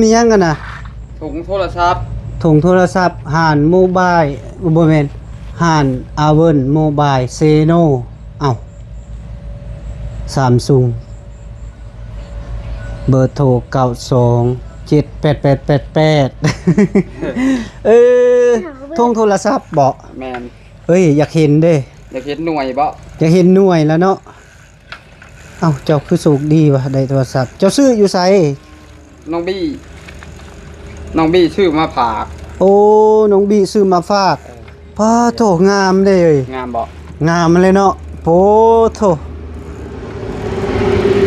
มียังกันนะถุงโทรศัพท์ห่านโมบายบ่แม่นห่านอาเวินโมบายเซโนเอ้าSamsung เบอร์โทร92788888ทงโทรศัพท์บ่แม่นอยากเห็นเด้อยากเห็นหน่วยบ่อยากเห็นหน่วยแล้วเนาะเอ้าเจ้าคือโชคดีว่ะได้โทรศัพท์เจ้าซื้ออยู่ไสน้องบี้ชื่อมาผากโอ้น้องบีซื้อมาฝากพ่อโถงามเด้งามบ่งามเลยเนาะโอ้โถ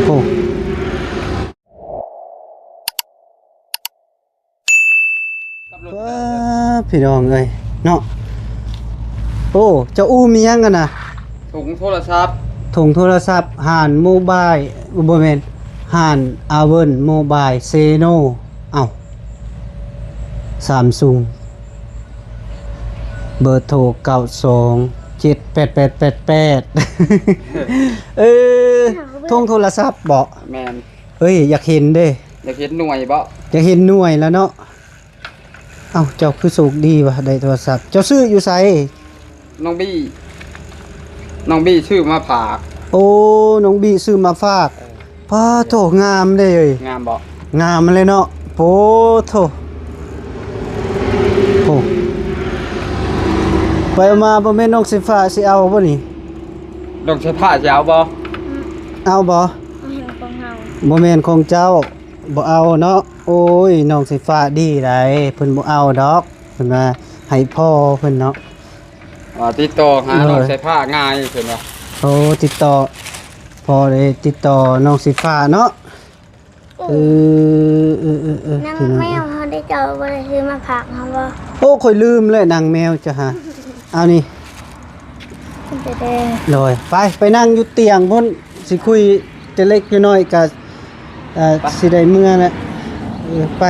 โอ้พี่น้องเอ้ยเนาะโอ้เจ้ามียังกันนะถุงโทรศัพท์ห่านโมบายบ่แม่นห่านอาเวินโมบายเซโนเอ้าSamsung เบอร์โทร92788888ทงโทรศัพท์บ่แม่นอยากเห็นเด้อยากเห็นหน่วยบ่อยากเห็นหน่วยแล้วเนาะเอ้าเจ้าคือโชคดีว่ะได้โทรศัพท์เจ้าซื้ออยู่ไสน้องบี้ชื่อมาผากโอ้น้องบีซื้อมาฝากพ่อโถงามเด้งามบ่งามเลยเนาะโอ้โถโอ้ไปมาบ่แม่นน้องสิฟ้าสิเอาบ่นี่น้องสิฟ้าสิเอาบ่เอาบ่บ่แม่นของเจ้าบ่เอาเนาะโอ้ยน้องสิฟ้าดีได้เพิ่นบ่เอาดอกเพิ่นว่าให้พ่อเพิ่นเนาะติดต่อหาน้องสิฟ้าง่ายเพิ่นว่าโอ้ติดต่อพอได้ติดต่อน้องสิฟ้าเนาะนางแมวเขาได้เจอบ่ได้ซื้อมาผักเขาบ่โอ้ค่อยลืมเลยนางแมวจ้ะฮะเอานี่เลยไปนั่งอยู่เตียงพุ่นสิคุยจะเล็กอยู่น้อยกับสิได้เมื่อนะไป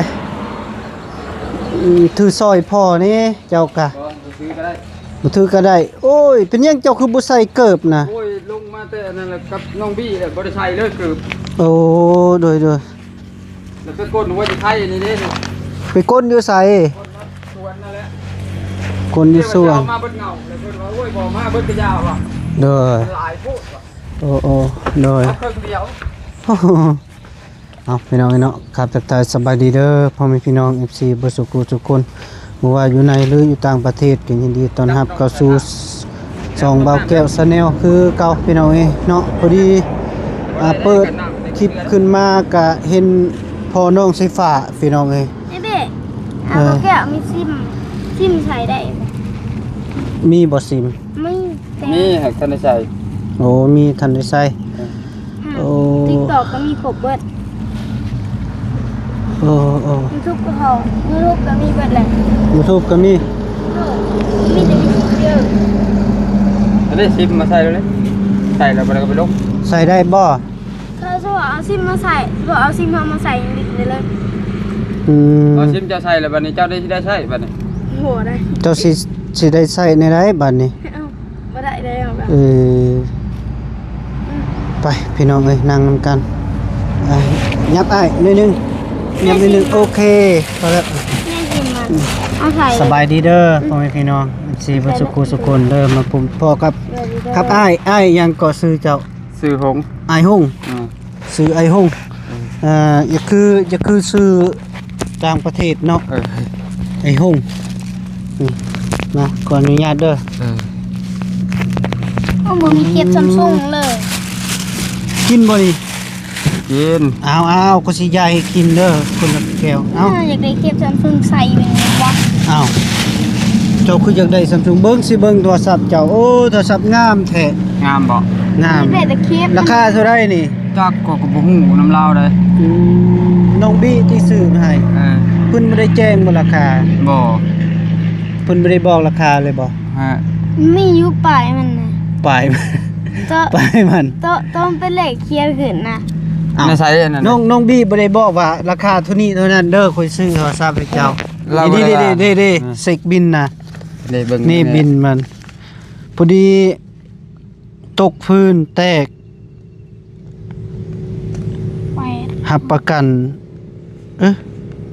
ถือซอยพ่อนี่เจ้ากะบ่ถือก็ได้โอ้ยเป็นยังเจ้าคือบ่ใส่เกิบนะโอ้ยลงมาแต่นั่นแหละกับน้องบี้แหละบ่ได้ใส่เลยเกิบโอ้โดยแล้วก็ก้นหัวจะไทยนี่เด้ไปก้นอยู่ไสสวนนั่นแหละก้นอยู่สวนมาเบิดเงาแล้วเพิ่นว่าโอ้ยบ่มาเบิดกระยาวว่ะเด้อหลายโพดว่ะโอ้เด้อเครื่องเดียวเอาพี่น้องเนาะครับทักทายสบายดีเด้อพ่อแม่พี่น้อง FC บ่สุขทุกคนบ่ว่าอยู่ในหรืออยู่ต่างประเทศก็ยินดีต้อนรับเข้าสู่ช่องเบาแก้ว Channel คือเก่าพี่น้องเนาะพอดีเปิดคลิปขึ้นมาก็เห็นพ่อน้องสิฟ้าพี่น้องเบ้เบาแก้วมีซิมใช้ได้มีบ่ซิมมีให้ท่านได้ใช้โอ้มีท่านได้ใช้โอ้ TikTok ก็มีครบเบิดโอ้ YouTube ก็พอ YouTube ก็มีเบิดแหละ YouTube ก็มีแต่มีเยอะได้ซิมมาใส่เลยใส่แล้วมันก็ไปลงใส่ได้บ่ถ้าสมมุติเอาซิมมาใส่บ่เอาซิมมาใส่ลิงได้เลยเอาซิมจะใส่แล้วบัดนี้เจ้าได้ใช้บัดนี้โหได้เจ้าสิได้ใส่ในได้บัดนี้บ่ได้แล้วแบบไปพี่น้องนั่งนำกันยับนิดนึงโอเคพอแล้วสบายดีเด้อพ่อแม่พี่น้องสิบ่สุขคนเด้อมาผมพ่อครับอ้ายยังก็ซื้อเจ้าซื้อหงอ้ายหงซื้ออ้ายหงอย่าคือซื้อต่างประเทศเนาะอ้ายหงนะขออนุญาตเด้อบ่มีเก็บ Samsung เลยกินบ่นี่กินเอาก็สิยายให้กินเด้อคนละแก้วอยากได้เก็บ Samsung ใส่แม่นบ่เจ้าคืออยากได้ Samsung เบิ่งโทรศัพท์เจ้าโอ้โทรศัพท์งามแท้งามบ่งามราคาเท่าไหร่นี่จักก็บ่ฮู้น้ำลาวได้น้องบี้ที่ซื้อมาให้เพิ่นบ่ได้แจ้งบ่ราคาบ่เพิ่นบ่ได้บอกราคาเลยบ่มีอยู่ปลายมันน่ะปลายมันต้องเป็นเลขเคลียร์ขึ้นนะในไซส์นั่นน้องบี้บ่ได้บอกว่าราคาเท่านี้เท่านั้นเด้อค่อยซื้อโทรศัพท์ให้เจ้านี่เซ็กบินน่ะนี่บินมันพอดีตกพื้นแตกหับประกัน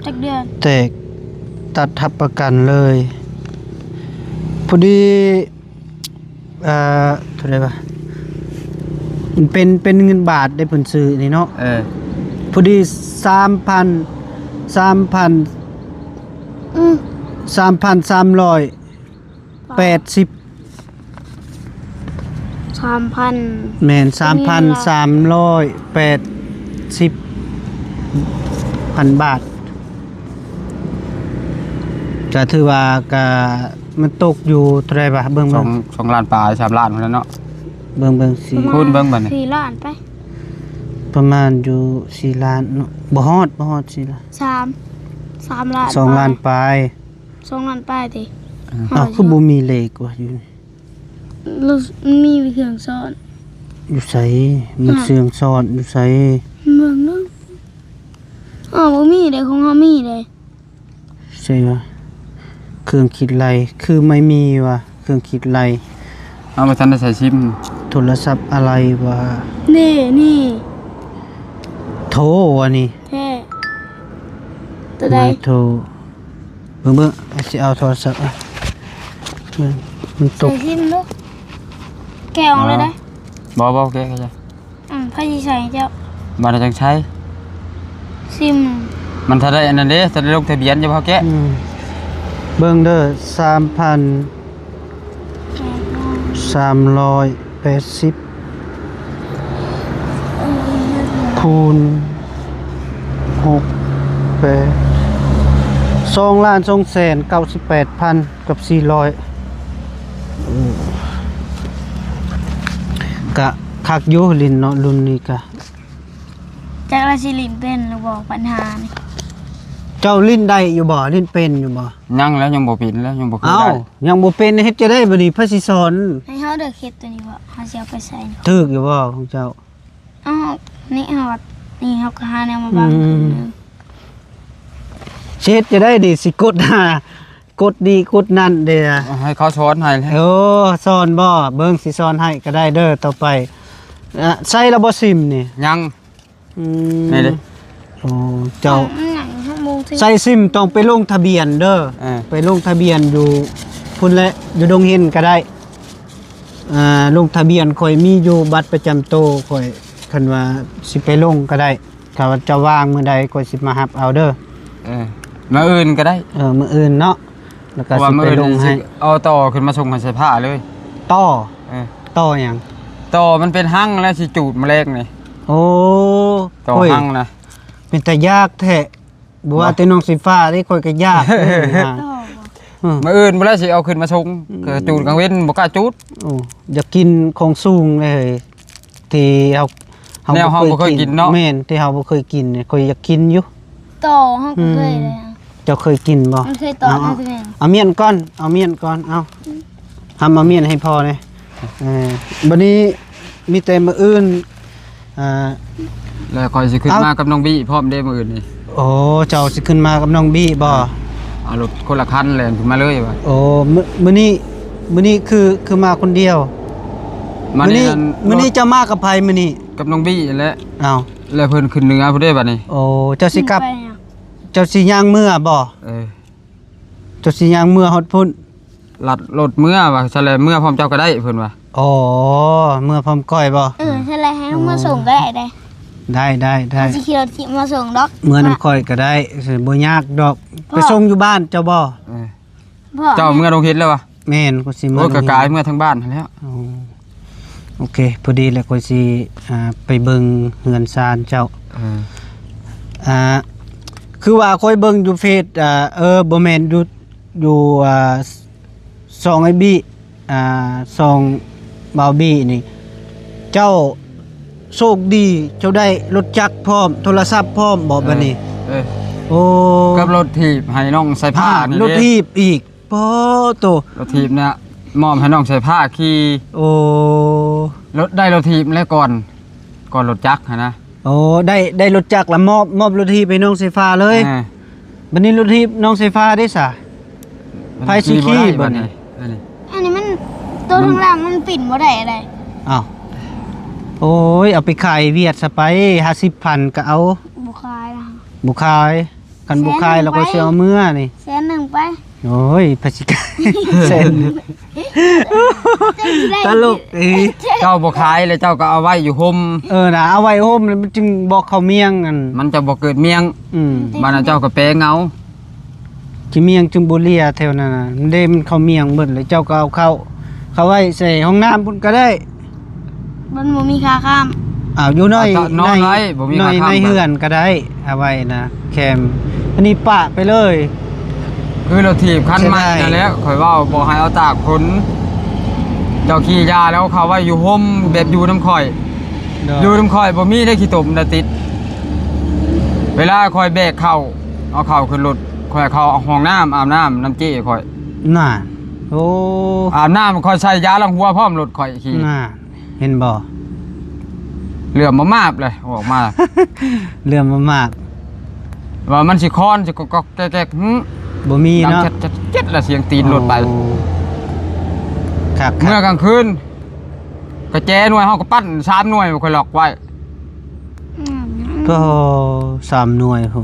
จักเดือน แตกตัดทับประกันเลยพอดีเท่าไหร่ปะมันเป็นเงินบาทได้ผลซื้อนี่เนาะพอดี3,380 3,000 แม่น3,380,000 บาทจะถือว่าก็มันตกอยู่เท่าไหร่ปะเบิ่ง 2 ล้านปลาย3 ล้านพุ่นแล้วเนาะ เบิ่งสิ คูณเบิ่งบัดนี้ 4 ล้านไป ประมาณอยู่4 ล้านเนาะบ่ฮอด4 ล้าน 3 ล้าน 2 ล้านปลาย 2 ล้านไปติ อ้าวคือบ่มีเลขว่ะอยู่นี่ รู้มีเครื่องซ่อน อยู่ไสมันเสื่องซ่อนอยู่ไส เมืองนึงบ่มีเลยของเฮามีเลย ใช่ว่ะเครื่องคิดไลคือไม่มีว่ะเครื่องคิดไล เอามาทันได้ใส่ซิม โทรศัพท์อะไรวะ นี่ โทรวะนี่ แท้ตัวใด ไม่โทรเบิ่งสิเอาโทรศัพท์อ่ะมันต ใส่ ก ซิมลูกแกะออกเลยได้ บ่แกก็จะ ไผสิใส่เจ้า บ่ได้จังใช้ ซิม มันถ้าได้อันนั้นเด้ถ้าได้ลงทะเบียนจะพอแกะ เบิ่งเด้อ3,380คูณ6 8 2,298,000 กับ 400กะคักอยู่ลินเนาะรุ่นนี้กะ จักราสิลินเป็นหรือบ่ปัญหานี่ เจ้าลิ้นได้อยู่บ่ลิ้นเป็นอยู่บ่ ยังแล้วยังบ่ปิดแล้วยังบ่เคย เอ้า ได้ ยังบ่เป็นเฮ็ดจะได้บัดนี้พระสิสอน ให้เฮาเด้อเฮ็ดตัวนี้บ่เฮาสิเอาไปใส่ ถูกอยู่บ่ของเจ้า อ้าวนี่เฮาว่านี่เฮาก็หาแนวมาบัง เช็ดจะได้ดิสิกดหากดดีกดนั่นเด้อ ให้เขาช้อนให้เลย โอ้สอนบ่เบิ่งสิสอนให้ก็ได้เด้อต่อไปใส่ระบบซิมนี่ ยัง อืม นี่เด้ โอ้เจ้า หนังชั่วโมงสิ ใส่ซิมต้องไปลงทะเบียนเด้อไปลงทะเบียนอยู่พุ่นแหละอยู่ดงเห็นก็ได้ลงทะเบียนข่อยมีอยู่บัตรประจำตัวข่อยคันว่าสิไปลงก็ได้ถ้าว่าจะว่างมื้อใดข่อยสิมารับเอาเด้อ มาอื่นก็ได้ มื้ออื่นเนาะแล้วก็ เพราะว่า สิ มื้ ไป ออื่น ลงให้ สิเอาต่อขึ้นมาส่งให้ใส่ผ้าเลย ต่อ เออ ต่อหยัง ต่อมันเป็นหั่งแล้วสิจูดแมลงนี่ โอ้ ต่อ โอ้ย หั่งนะ เป็นแต่ยากแท้บ่ว่าแต่น้องสีฟ้านี่ข่อยก็ยาก ต่อบ่ มื้ออื่นบ่แล้วสิเอาขึ้นมาส่งก็จูดกลางเว้นบ่กล้าจูด โอ้อยากกินของสูงเลยที่เฮา แนวเฮาบ่เคยกินเนาะ แม่นที่เฮาบ่เคยกินเนี่ยข่อยอยากกินอยู่ ต่อเฮาก็เคยเลยอะ เจ้าเคยกินบ่ มันเคยต่อ เอา มาตัวนึง เอาเมียนก่อนเอาเมียนก่อนเอาทำเอาเมียนให้พอเลยบัดนี้มีแต่มื้ออื่นอ่า แล้วค่อยสิขึ้นมากับน้องบี้พร้อมเด้มื้ออื่นนี่ โอ้เจ้าสิขึ้นมากับน้องบี้บ่ เอารถคนละคันแล่นขึ้นมาเลยว่ะ โอ้มื้อนี้คือมาคนเดียว มา มื้อ นี่ นี้ นั่น มื้อนี้จะมากับไผมื้อนี้ กับน้องบี้นั่นแหละ อ้าว แล้วเพิ่นขึ้นเหนือพุ่นเด้บัดนี้ โอ้เจ้าสิกลับ ไปอะ เจ้าสิย่างเมื่อบ่ เออ เจ้าสิย่างเมื่อฮอดพุ่น ลัดรถเมื่อว่ะซะแล้วเมื่อพร้อมเจ้าก็ได้เพิ่นว่า อ๋อเมื่อพร้อมก้อยบ่ ใช่แล้วให้เฮามาส่งก็ได้ ได้ สิขี่รถขี่มาส่งดอก เมื่อน้ำก้อยก็ได้สิบ่ยากดอก พ่อ ไปส่งอยู่บ้านเจ้าบ่ เออ พ่อ เจ้าเมื่อลงเฮ็ดแล้ววะ แม่นก็สิเมื่ โอ้ย อ ก็กายเมื่อทั้งบ้านหั้นแล้ว อ๋อโอเคพอดีแล้วก็สิไปเบิ่งเฮือนซานเจ้า เออ คือว่าค่อยเบิ่งอยู่เฟซบ่แม่นอยู่ซองไอ้บี้ซองบาวบี้นี่ เจ้าโชคดีเจ้าได้รถจักรพร้อมโทรศัพท์พร้อมบ่บัดนี้ เออ โอ้ กับรถถีบให้น้องใส่ผ้านี่ รถ เด้ ทีบอีกปอโต รถถีบเนี่ยมอบให้น้องใส่ผ้าขี่ โอ้ รถได้รถถีบแล้วก่อนรถจักรหั้นนะ โอ้ได้รถจักรแล้วมอบรถทีบให้น้องไฟฟ้าเลย เออ บัดนี้รถทีบน้องไฟฟ้าได้ซะ ไฟสิขี่บัดนี้ อันนี้ อันนี้มันตัวข้างล่างมันปิ่นบ่ได้อะไร อ้าวโอ้ยเอาไปขายเวียดซะไป50,000ก็เอา บ่คายนะ บ่ขาย คันบ่คายแล้วก็สิเอาเมื่อนี่ แสนหนึ่งไป โอ้ยพสิกาเซนตลกอี เจ้าบ่ขายเลยเจ้าก็เอาไว้อยู่ห่ม นะเอาไว้โฮมมันจึงบอกเขาเมียงกัน มันจะบ่เกิดเมียง บ้านเจ้าก็แปลงเอา จิเมียงจึงบ่เลียแถวนั้นน่ะมันได้มันเขาเมียงเบิดเลยเจ้าก็เอาเข้าไว้ใส่ห้องน้ำพุ่นก็ได้ มันบ่มีค่าข้าม อยู่น้อย นอนไว้บ่มี น้อย ค่า ใน ข้าม เฮือนก็ได้เอาไว้นะแคมอันนี้ปะไปเลย คือเราถีบคันใหม่ ใช่ นั่นแหละข่อยเว้าบ่ให้เอาตากฝนเจ้าขี้ยาแล้วเขาไว้อยู่ห่มแบบอยู่น้ำข่อย อยู่น้ำข่อยบ่มีได้ขี้ตมได้ติด เวลาข่อยแบกเข้าเอาเข้าขึ้นรถข่อยเข้าห้องน้ำอาบน้ำน้ำเจ้ข่อย น่ะโอ้ อาบน้ำข่อยใส่ยาล้างหัวพร้อมรถข่อยขี่ น่ะเห็นบ่ เหลือมามากเลยออกมา เรื่องมาก ว่ามันสิคอนสิก็แก๊กๆหึ ๆบ่มี ดัง เนาะ เจ็ดละเสียงตีนรถไป โอ้ครับ เมื่อกลางคืนกระแจหน่วยเฮาก็ปั้น3หน่วยบ่ค่อยล็อกไว้ ก็3หน่วยโห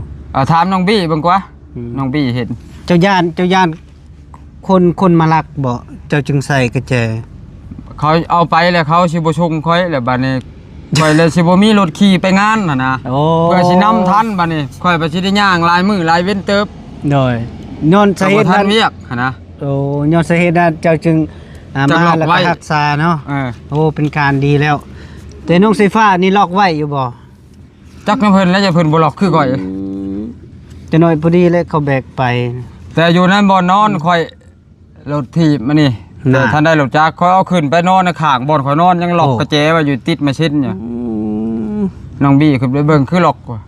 ถามน้องบี้เบิ่งกว่า อืม น้องบี้เห็น เจ้าย่านคนมาลักบ่เจ้าจึงใส่กระแจ เขาเอาไปแล้วเขาสิบ่ชงค่อยแล้วบัดนี้ค่อยเลยสิบ่มีรถขี่ไปงานน่ะนะ โอ้ เพื่อสินำทันบัดนี้ค่อยไปสิได้ย่างหลายมื้อหลายเว้นเติบ โดยย้อนสา สา เห เห ตุ ทั นั้น น เวียกหั่นนะ โอ้ย้อนสาเหตุนั้นเจ้าจึงจะ มา ล็อก แล้ว ไว้ ก็รักษาเนาะ เออ โอ้เป็นการดีแล้ว แต่น้องไฟฟ้านี่ล็อกไว้อยู่บ่ จักน้ำเพิ่นแล้วจะเพิ่นบ่ล็อกคือก่อย แต่น้อยพอดีเลยเขาแบกไป แต่อยู่นั้นบ่นอนค่อยรถถีบมานี่ น่ะ แต่ท่านได้รถจักรค่อยเอาขึ้นไปนอนในข้างบ่อนค่อยนอนยังล็อก โอ้ กระแจไว้อยู่ติดมาชิดเนี่ย อืม น้องบี้ขึ้นไปเบิ่งคือล็อกว่ะ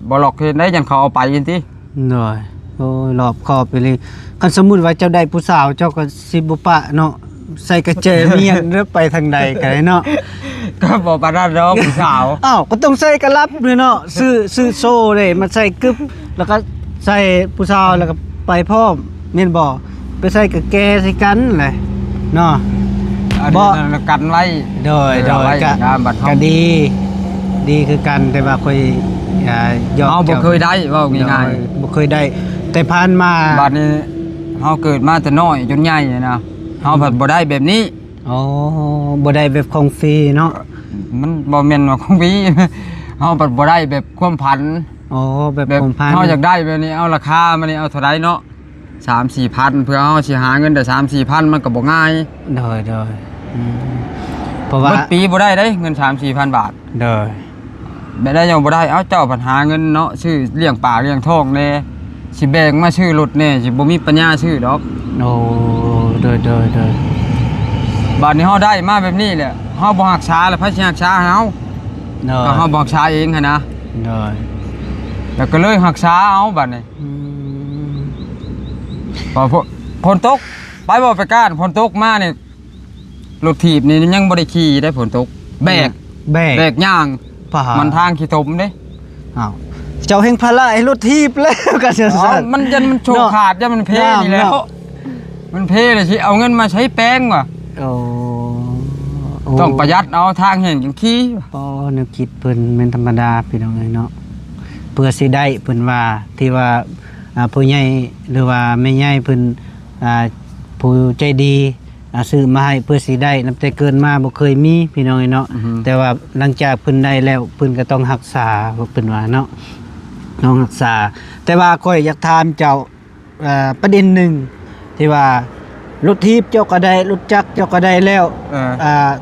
บ่ล็อกเฮ็ดได้จังเขาเอาไปจังติ หน่อยโอ้ยรอบคอบไปเลยคันสมมุติว่าเจ้าได้ผู้สาวเจ้าก็สิบ่ปะเนาะใส่กระเจเมียงเด้อไปทางใดก็ได้เนาะ ก็บ่ปานนั้นดอกผู้สาว อ้าวก็ต้องใส่กระลับด้วยเนาะซื้อโซ่เลยมาใส่กึบแล้วก็ใส่ผู้สาวแล้วก็ไปพร้อมแม่นบ่ไปใส่กระแกใส่กันเลยเนาะ อัน บ่ นี้นั่นกันไว้ โดย เอาไว้ ก็ ยามบัดเฮา ก็ดีคือกันแต่ว่าค่อยยอม เฮาบ่เคยได้เว้าง่าย ๆบ่เคยได้ แต่ผ่านมา ๆบัดนี้เฮาเกิดมาแต่น้อยจนใหญ่นะเฮาผัดบ่ได้แบบนี้ อ๋อบ่ได้แบบของฟรีเนาะ มันบ่แม่นว่าของพี่ เฮาผัดบ่ได้แบบความผัน อ๋อแบบ แบบ ของพัน เฮาอยากได้แบบนี้เอาราคามันนี่เอาเท่าไรเนาะ3-4 พันเพื่อเฮาสิหาเงินได้3-4 พันมันก็บ่ง่าย โดยอืมเพราะว่า เบิดปีบ่ได้เด้เงิน 3-4 พันบาท โดย แบบได้ยังบ่ได้เอ้าเจ้าปัญหาเงินเนาะชื่อเลี้ยงปากเลี้ยงท้องแน่สิแบ่งมาชื่อรถแน่สิบ่มีปัญญาชื่อดอก โอ้โดย บัดนี้เฮาได้มาแบบนี้แหละเฮาบ่รักษาแล้วไผสิรักษาให้เฮา โดย ก็เฮาบ่รักษาเองหันนะ โดย แล้วก็เลยรักษาเอาบัดนี้ อืม พอฝนตกไปบ่ไปก้านฝนตกมานี่รถถีบนี่ยังบ่ได้ขี่ได้ฝนตกแบก แบก ย่าง ป่า มันทางขี้ตมเด้ อ้าวเจ้าแห่งพละไอ้รถทีบแล้วกันเสีย อ๋อ สัต มันยันมันโชว์ขาดยันมันเพนี่แหล้ว เนาะ มันเพเลยสิเอาเงินมาใช้แป้งว่ะ โอ้ ต้องประหยัดเอาทางเห็นจังขี้ ปอแนวคิดเพิ่นแม่นธรรมดาพี่น้องเอ้ยเนาะเพื่อสิได้เพิ่นว่าที่ว่าผู้ใหญ่หรือว่าแม่ใหญ่เพิ่นผู้ใจดีซื้อมาให้เพื่อสิได้นับแต่เกินมาบ่เคยมีพี่น้องเอ้ยเนาะแต่ว่าหลังจากเพิ่นได้แล้วเพิ่นก็ต้องรักษาว่าเพิ่นว่าเนาะต้องรักษา แต่ว่าข้อยอยากถามเจ้าประเด็นหนึ่งที่ว่ารถทีบเจ้าก็ได้รถจักรเจ้าก็ได้แล้ว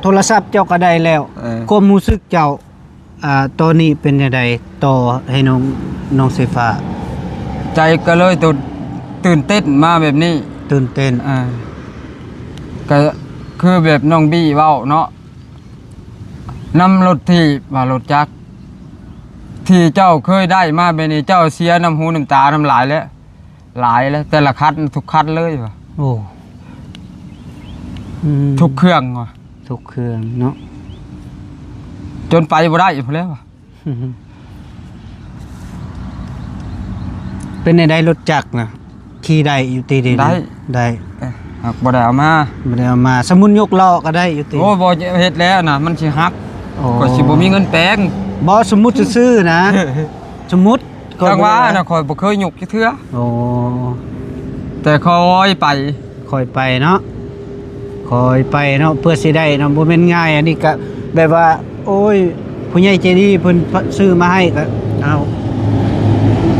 โทรศัพท์เจ้าก็ได้แล้วความรู้สึกเจ้าตอนนี้เป็นจังไดต่อให้น้องไฟฟ้า ใจก็เลยตื่นเต้นมาแบบนี้ ตื่นเต้น ก็คือแบบน้องบี้เว้าเนาะนำรถที่ว่ารถจักรที่เจ้าเคยได้มาแบบนี้เจ้าเสียน้ำหูน้ำตาน้ำหลายแล้วแต่ละคันทุกคันเลยว่ะ โอ้ม ทุกเครื่องว่ะ ทุกเครื่องเนาะ จนไปบ่ได้อีกแล้วว่ะ เป็นในได้รถจักรนะขี่ได้อยู่ตีเดียวได้ หักบ่ได้เอามา บ่ได้เอามาสมุนยกล้อก็ได้อยู่ตี โอ้บ่เฮ็ดแล้วน่ะมันสิหัก โอ้ ก็สิบ่มีเงินแปลง บ่สมมุติซื่อๆนะ สมมุติ ค่อย จังหว่า บ่ได้ น่ะข่อยบ่เคยหยุกจักเทื่อ โอ้ แต่คอยไป ค่อยไปเนาะค่อยไปเนาะเพื่อสิได้เนาะบ่แม่นง่ายอันนี้ก็แบบว่า โอ้ยผู้ใหญ่ใจดีเพิ่นซื้อมาให้ก็เอา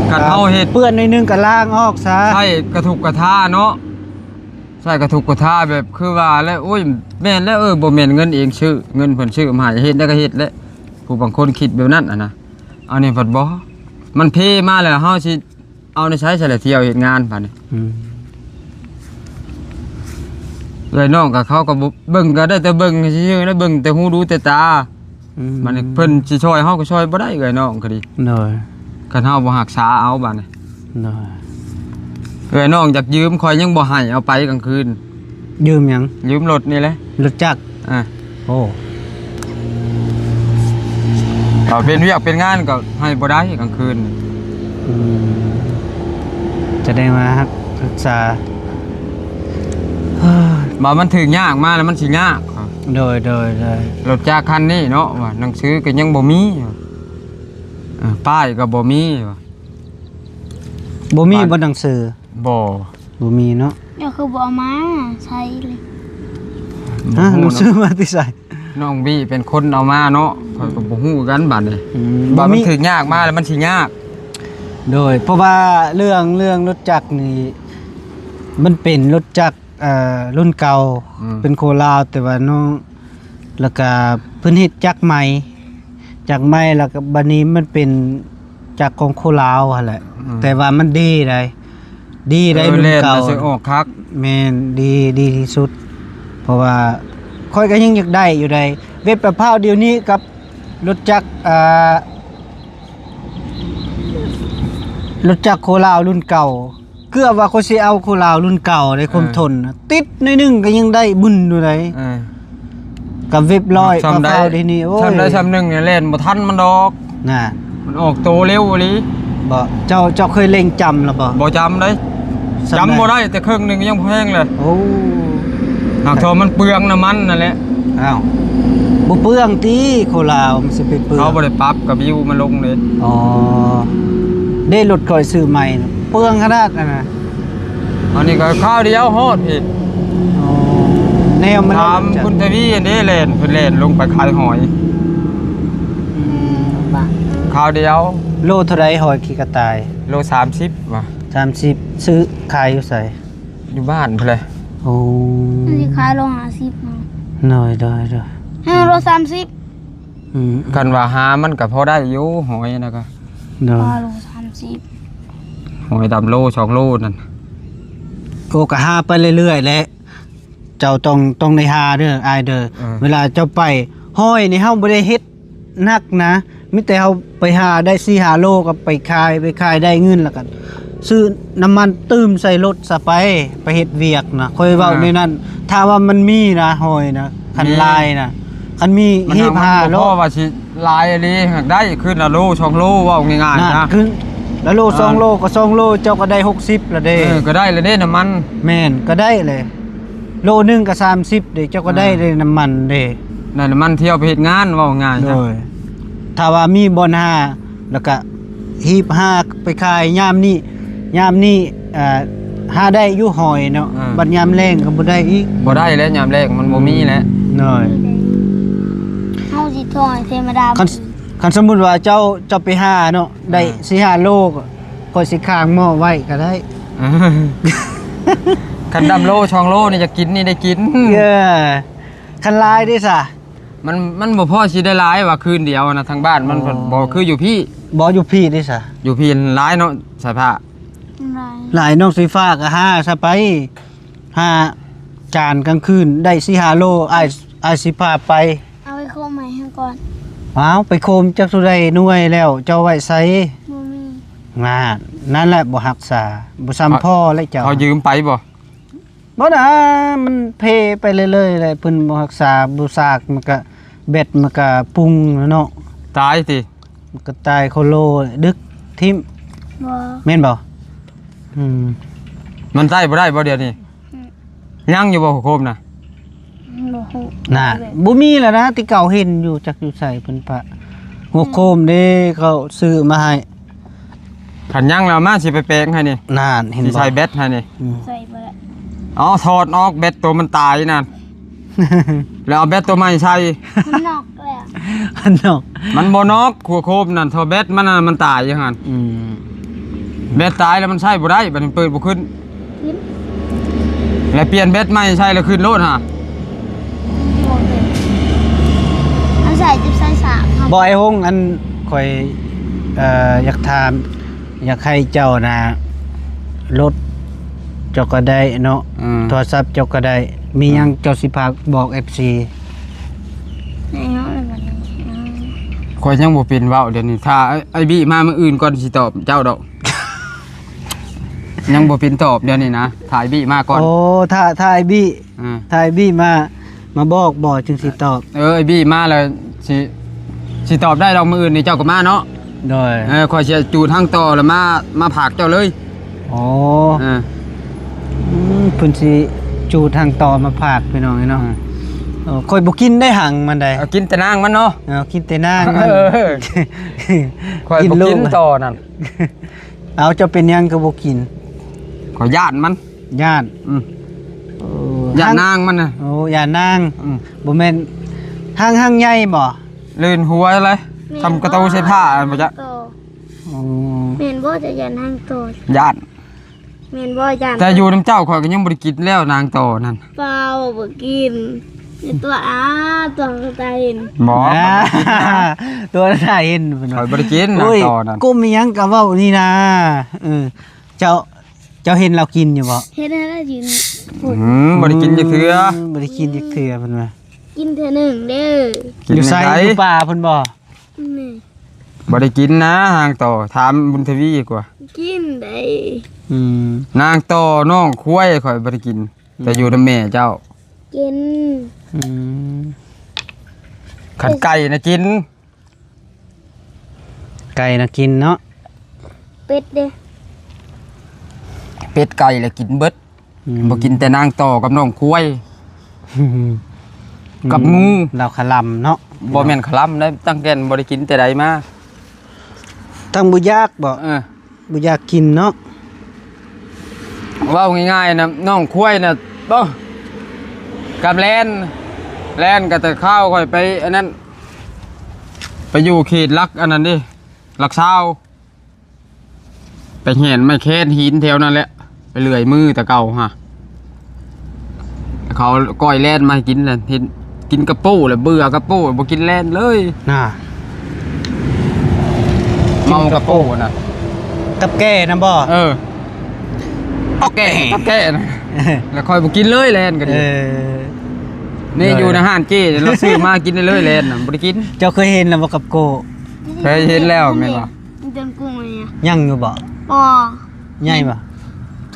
กันเฮาเฮ็ด เปื้อนหน่อยนึงก็ล้างออกซะ ใช่กระทุกกระทาเนาะใช่กระทุกกระทาแบบคือว่าแล้วโอ้ยแม่นแล้วบ่แม่นเงินเองชื่อเงินเพิ่นชื่อมาให้เฮ็ดได้ก็เฮ็ดแล้วผู้บางคนคิดแบบนั้นนะเอานี่บัดบ่มันเพมาแล้วเฮาสิเอาในใช้ใช่ละเที่ยวเฮ็ดงานบัดนี้ อืม เลยน้องกับเขาก็บ่เบิ่งก็ได้แต่เบิ่งซื่อๆแล้วเบิ่งแต่หูดูแต่ตามันนี่เพิ่นสิช่วยเฮาก็ช่วยบ่ได้เลยน้องก็ดี หน่อย คันเฮาบ่รักษาเอาบัดนี้ หน่อย เลยน้องอยากยืมข่อยยังบ่ให้เอาไปกลางคืน ยืมหยัง ยืมรถนี่แหละ รถจักร อ่ะ โอ้ ก็เป็นเวียกเป็นงานก็ให้บ่ได้กลางคืน อืมจะได้มารักษาเฮ้ย บ่มันถึงยากมาแล้วมันสิยาก โดย รถจักรคันนี้เนาะว่าหนังสือก็ยังบ่มีป้ายก็บ่มีว่ะ บ่มีบ่หนังสือ บ่ บ่มีเนาะ เดี๋ยวคือบ่เอามาใช้เลย ฮะหนังสือมาที่ใส่ น้องบี้เป็นคนเอามาเนาะข้อยก็บ่ฮู้กันบัดนี้ บ่ ว่ามั มี นถึงยากมาแล้วมันสิยาก โดยเพราะว่าเรื่องรถจักรนี่มันเป็นรถจักรรุ่นเก่าเป็นโคราชแต่ว่าน้องแล้วก็เพิ่นเฮ็ดจักรใหม่จักรใหม่แล้วก็บัดนี้มันเป็นจักรของโคราชหั่นแหละแต่ว่ามันดีได้รุ่นเก่า สิออกคัก แม่นดีที่สุด เพราะว่าค่อยก็ยังอยากได้อยู่ได้เว็บประพาวเดี๋ยวนี้กับรถจักรรถจักรโคราชรุ่นเก่าเกือบว่าเขาสิเอาโคราชรุ่นเก่าได้ความทนนะติดหนิดนึงก็ยังได้บุญอยู่ได้ เออ กับเว็บร้อยประ ซ้ำได้ พาวเดี๋ยวนี้โอ้ย ซ้ำได้ซ้ำหนึงเนี่ยเล่นบ่ทันมันดอก น่ะ มันออกโตเร็วอีหลี บ่เจ้าเคยเล็งจำแล้วบ่ บ่จำได้จำบ่ได้แต่ครึ่งหนึงยังบ่แพงเลย โอ้ หากทอมันเปลืองน้ำมันนั่นแหละ อ้าวบ่เปลืองติโคราชมันสิไปเปลือง เขาบ่ได้ปรับกับวิวมันลงเลย อ๋อได้รถก่อยซื้อใหม่น่ะเปลืองขนาดนั้นน่ะ อันนี้ก็ข้าวเดียวฮอดพี่ อ๋อแนวมัน ถาม จัด คุณทวีอันนี้เล่นเพิ่นเล่นลงไปขายหอย ข้าวเดียว โลเท่าไรหอยขี้กระต่าย โล30ว่ะ 30ซื้อขายอยู่ใส่ อยู่บ้านเพิ่นเลย โอ้ มันสิขายโล50เนาะ น้อยได้ โล30 อืม กันว่าหามันก็พอได้อยู่หอยนะก็ น้อย โล30 หอยตามโล2โลนั่น โอ้ก็หาไปเรื่อยๆแหละเจ้าต้องได้หาเด้ออายเด้อเวลาเจ้าไปห้อยนี่เฮาบ่ได้เฮ็ดนักนะมีแต่เฮาไปหาได้4-5โลก็ไปขายได้เงินแล้วก็ซื้อน้ำมันตื้มใส่รถซะไปเฮ็ดเวียกนะค่อยเว้าในนั้นถ้าว่ามันมีนะห้อยนะคันลายนะคันมี มัน หีบหาโล เพราะว่าสิลายอันนี้หากได้ขึ้นละโล2โลเว้าง่ายๆนะ ขึ้นแล้วโล2โลก็2โลเจ้าก็ได้60ละเด้ ก็ได้เลยเด้น้ำมัน แม่นก็ได้เลย โลนึงก็30เด้เจ้าก็ได้เลยน้ำมันเด้ ได้น้ำมันเที่ยวไปเฮ็ดงานเว้าง่าย โด นะ ยถ้าว่ามีบ่อนหาแล้วก็หีบหาไปขายยามนี้หาได้อยู่หอยเนาะบัดยามแรงก็บ่ได้อีก บ่ได้แล้วยามแรกมันบ่มีแล้ว น้อย เฮาสิถอยเทวดา คันสมมุติว่าเจ้าไปหาเนาะได้4-5โลก็สิค้างหม้อไว้ก็ได้ คันดำโล2โลนี่จะกินนี่ได้กิน เย้คันลายดิซะ มันบ่พอสิได้หลายว่าคืนเดียวนะทางบ้านมันบ่คืออยู่พี่ บ่อยู่พี่ดิซะ อยู่พี่หลายเนาะสายผ้า หลายน้องสีฟ้าก็ห้าซะไปห้าจานกลางคืนได้4-5โลอ้ายสิพาไป เอาไปโคมใหม่ให้ก่อน ว้าวไปโคมจักสุได้หน่วยแล้วเจ้าไว้ใส่ บ่มี งานนั่นแหละบ่รักษาบ่ซ้ำพ่อเลยเจ้า เขายืมไปบ่ บ่นะมันเพไปเรื่อยๆเลยเพิ่นบ่รักษาบ่ซากมันก็เบ็ดมันก็ปรุงแล้วเนาะ ตายสิ มันก็ตายโคโลดึกทิ่ม บ่ แม่นบ่อืม มันใต้บ่ได้บ่เดี๋ยวนี้ยังอยู่บ่โคมน่ะ บ่ฮู้ น่ะบ่มีแล้วนะที่เก่าเห็นอยู่จักอยู่ใส่เพิ่นปะหัวโคมเด้เขาซื้อมาให้ ขันยังแล้วมาสิไปแปลงให้นี่ นานเห็น สิ บ่ ใส่แบตให้นี่ ใส่ไปละ อ๋อถอดออกแบตตัวมันตายนั่นแล้วเอาแบตตัวใหม่ใส่ มันนอกแล้ว อันนอก มันบ่นอกขัวโคบนั่นถอดแบตมันน่ะมันตายอย่างนั้น อืม แบตตายแล้วมันใช้บ่ได้บัดนี้เปิดบ่ขึ้น ขึ้น แล้วเปลี่ยนแบตใหม่ใช้แล้วขึ้นโลดฮะ โมเลยอันใส่จิบใส่สามครับ บ่ไอ้ฮงอันข่อยอยากถามอยากให้เจ้านะรถเจ้าก็ได้เนาะ โทรศัพท์เจ้าก็ได้ มีหยังเจ้าสิพากบอก FC ในห้องอะไรแบบนี้ ข่อยยังบ่เป็นเว้าเดี๋ยวนี้ถ้าไอ้บี้มามื้ออื่นก่อนสิตอบเจ้าดอก ยังบ่เป็นตอบเดี๋ยวนี้นะถ่ายบี้มาก่อน โอ้ถ้าไอ้บี้ อ่า ถ้าไอ้บี้มาบอกจึงสิตอบ ไอ้บี้มาแล้วสิตอบได้ดอกมื้ออื่นนี่เจ้าก็มาเนาะ โดย ข่อยสิจูดทางต่อแล้วมาผากเจ้าเลย โอ้ อ่า เพิ่นสิจูทางต่อมาพากพี่น้องเนาะข่อยบ่กินได้หังมันได้ เอากินแต่นางมันเนาะ กินแต่นางมัน เออ ข่อยบ่กินต่อนั่น เอาเจ้าเป็นหยังก็บ่กิน ข่อยย่านมัน ญาติ อืม โอ้ ย่านนางมันน่ะ โอ้ย่านาง อืม บ่แม่นห้างใหญ่บ่ ลื่นหัวเลยทำกระตูใส่ผ้าบ่จ๊ะ โต โอ้ เมนบ่จะยันห้างโต ย่าน เมนบ่ยัน แต่อยู่น้ำเจ้าข่อยก็ยังบ่ได้กินแล้วนางต่อนั่น เปล่าบ่กินไอ้ตัวตัวตาเห็น บ่ อ่าตัวน่าเห็นเพิ่น ข่อย ว่า บ่ได้กินนาง โอ้ย ต่อนั่น กูมีหยังก็เว้านี่นะเออเจ้าเห็นเรากินอยู่บ่ เฮ็ดให้ได้ยินพูด บ่ได้กินจักเทื่อ บ่ได้กินจักเทื่อเพิ่นว่า กินเธอหนึ่งเด้อ กิน อยู่ไส ใน อยู่ ไส ป่าเพิ่นบ่ นี่ บ่ได้กินนะนางต่อถามบุญทวีดีกว่า กินได้ อืม นางต่อน้องคุ้ยข่อยบ่ได้กิน แต่อยู่นำแม่เจ้า กิน อืม ขันไก่นะกิน ไก่น่ะกินเนาะ เป็ดเด้ เป็ดไก่แล้วกินเบิดบ่กินแต่นางต่อกับน้องคุ้ย กับงู เราขลำเนาะ บ่แม่นคลํได้ตั้งแก่นบ่ได้กินแต่ใดมา ตั้งบ่ยากบ่ เออ บ่อยากกินเนาะ เว้าง่ายๆนะน้องคุ้ยน่ะบ่กับแลนก็แต่ข้าวค่อยไปอันนั้นไปอยู่เขตลักอันนั้นดิลักซาวไปเห็นไม่แค่นหินแถวนั้นแหละไปเลื่อยมือแต่เก่าฮะเขาก้อยแล่นมาให้กินเลยเห็นกินกระปูเลยเบื่อกระปูบ่กินแล่นเลย น่ะ เมากระปูน่ะ กับแก่นะบ่ เออแก่นะแล้วคอยบ่กินเลยแล่นก็ เอ ดี อ นี่อยู่ในห้างเจ้เราซื้อมากินได้เลยแล่นน่ะบ่ได้กิน เจ้าเคยเห็นแล้วบ่กับโก เคยเห็นแล้วแม่นบ่ มันเดินกุ้งเลยเนี่ย ยังอยู่บ่ อ๋อ ใหญ่บ่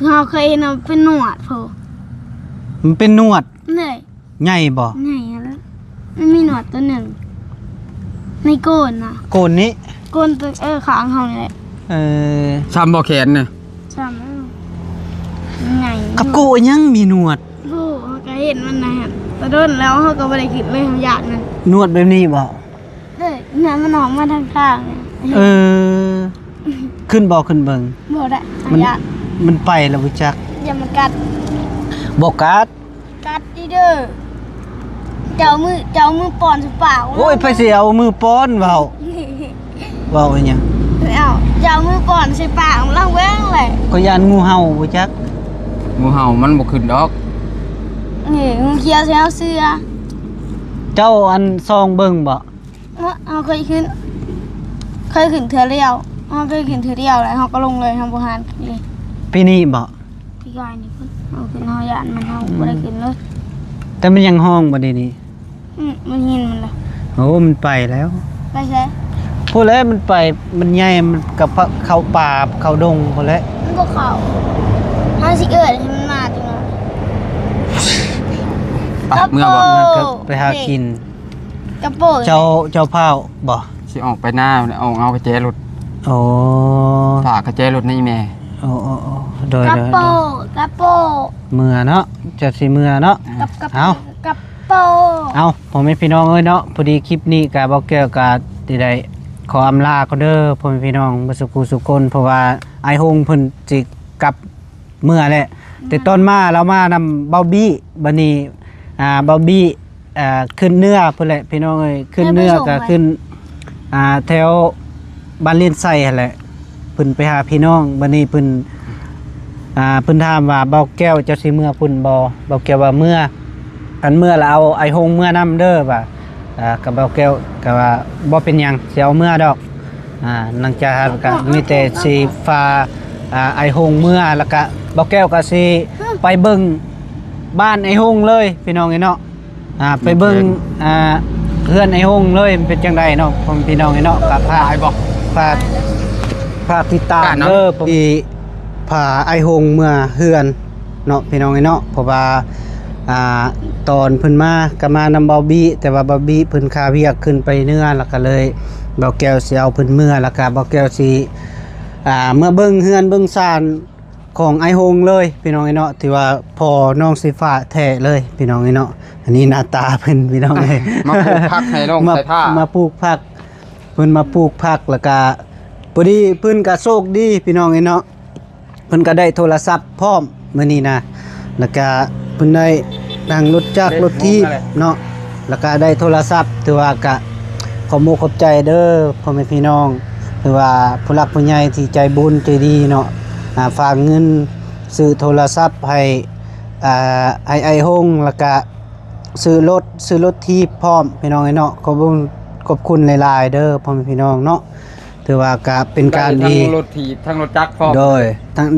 เราเคยเห็นมันเป็นหนวดโผล่ มันเป็นหนวด เหนื่อย ใหญ่บ่ ไหนอะมันมีหนวดตัวหนึ่งในโกนนะ โกนนี้ โกนตัวขางเขาเนี่ย เออ ซ้ำบ่แขนเนี่ย จำไม่ไง กับโกยังมีหนวด กูเขาก็เห็นมันนะฮะแต่โดนแล้วเขาก็ไม่ได้คิดเลยเขาอยากมัน หนวดแบบนี้บ่ เนี่ยมันออกมาทางข้างเนี่ย เออ ขึ้นบ่ขึ้นเบิ่ง บอกได้ มัน อยาก มันไปแล้วบ่จัก อย่ามากัด บ่กัด กัดดิเด้อเจ้ามือป่อนสุเปล่า โอ้ยไปสิเอามือป้อนเว้าเว้าอีหยัง เอาเจ้ามือป่อนใส่ปากของเราแว้งเลย ก็ยานงูเห่าบ่จัก งูเห่ามันบ่ขึ้นดอก นี่งูเขียวใส่เอาเสื้อ เจ้าอันซองเบิ่งบ่ เอาเคยขึ้นเถื่อเดียวเอาเคยขึ้นเถื่อเดียวเลยเขาก็ลงเลยทำบุหารนี่ ปีนี้บ่ พี่กายนี่ขึ้นเอาขึ้นเขายานมันเขาไม่ได้ขึ้นเลย แต่มันยังห้องบ่ได้นี่ มันหินมันเลย โอ้มันไปแล้ว ไปใช่ พูดแล้วมันไปมันใหญ่มันกับเข้าป่าเข้าดงพูดแล้ว มันก็เขาห้าสิเอิดให้มันมาจังเลย ไปเมื่อบ่ มันก็ไปหากิน กระโปรง เจ้าเผาบ่ สิออกไปหน้าเอากระแจรถ โอ้ ฝากกระแจรถนี่แม่ โอ้โดย กระ โดย โปรงกระโปรง เมื่อเนาะจะสิเมื่อเนาะ เอา กระโปรง เอาผมเป็นพี่น้องเอ้ยเนาะพอดีคลิปนี้กะบ่แก้วกะได้ ขออำลาก็เด้อพ่อแม่พี่น้องบ่สุขสุขคนเพราะว่าไอ้ฮงเพิ่นสิกลับเมื่อแหละแต่ตอนมาเรามานำเบาบี้บัดนี้เบาบี้ขึ้นเนื้อพุ่นแหละพี่น้องเอ้ยขึ้นเนื้อก็ขึ้นแถวบ้านเลียนไส้หั่นแหละเพิ่นไปหาพี่น้องบัดนี้เพิ่นถามว่าเบาแก้วเจ้าสิเมื่อพุ่นบ่เบาแก้วว่าเมื่อกันเมื่อแล้วเอาไอ้ฮงเมื่อนํเด้อว่ากับเบาแก้วก็ว่าบ่เป็นหยังสิเอาเมื่อดอกหลังจากก็มีแต่สิฟ้าไอ้ฮงเมื่อแล้วก็เบาแก้วก็สิไปเบิ่งบ้านไอ้ฮงเลยพี่น้องเนาะไปเบิ่งเพื่อนไอ้ฮงเลยมันเป็นจังไดเนาะพ่อพี่น้องเนาะก็พา ตายบ่ ฝากติดตาม การเนาะ ที่พาไอ้ฮงเมื่อเฮือนเนาะพี่น้องเนาะเพราะว่าตอนเพิ่นมาก็มานำเบาบี้แต่ว่าเบาบี้เพิ่นคาเวียกขึ้นไปเนื้อแล้วก็เลยเบาแก้วสิเอาเพิ่นเมื่อแล้วก็เบาแก้วสิเมื่อเบิ่งเฮือนเบิ่งศาลของไอ้ฮงเลยพี่น้องเนาะที่ว่าพอน้องสิฟ้าแท้เลยพี่น้องเนาะอันนี้หน้าตาเพิ่นพี่น้องเอ้ย มาปลูกผักให้น้อง มา ใส่ผ้า มาปลูกผักเพิ่นมาปลูกผักแล้วก็พอดีเพิ่นก็โชคดีพี่น้องเนาะเพิ่นก็ได้โทรศัพท์พร้อมมื้อนี้นะแล้วก็เพิ่นได้นั่งรถจักรรถที่เนาะแล้วก็ได้โทรศัพท์ถือว่าก็ขอโมขอบใจเด้อพ่อแม่พี่น้องถือว่าผู้หลักผู้ใหญ่ที่ใจบุญใจดีเนาะฝากเงินซื้อโทรศัพท์ให้ไอ้ฮงแล้วก็ซื้อรถที่พร้อมพี่น้องเนาะขอบคุณหลายๆเด้อพ่อแม่พี่น้องเนาะถือว่าก็เป็นการดี ทั้งรถถีบทั้งรถจักรพร้อม โดย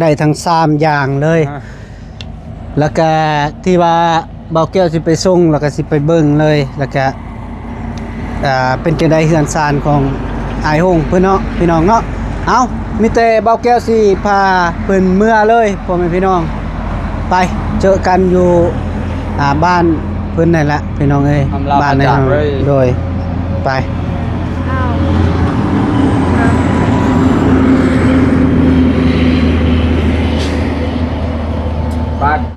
ได้ทั้ง3อย่างเลย แล้วก็ที่ว่าเบาแก้วสิไปส่งแล้วก็สิไปเบิ่งเลยแล้วก็เป็นจังได๋เฮือนซานของอายฮงเพิ่นเนาะพี่น้องเนาะเอ้ามีแต่เบาแก้วสิพาเพิ่นเมื่อเลยพ่อแม่พี่น้องไปเจอกันอยู่บ้านเพิ่นนั่นแหละพี่น้องเอ้ยบ้านในโดยไป อ้าว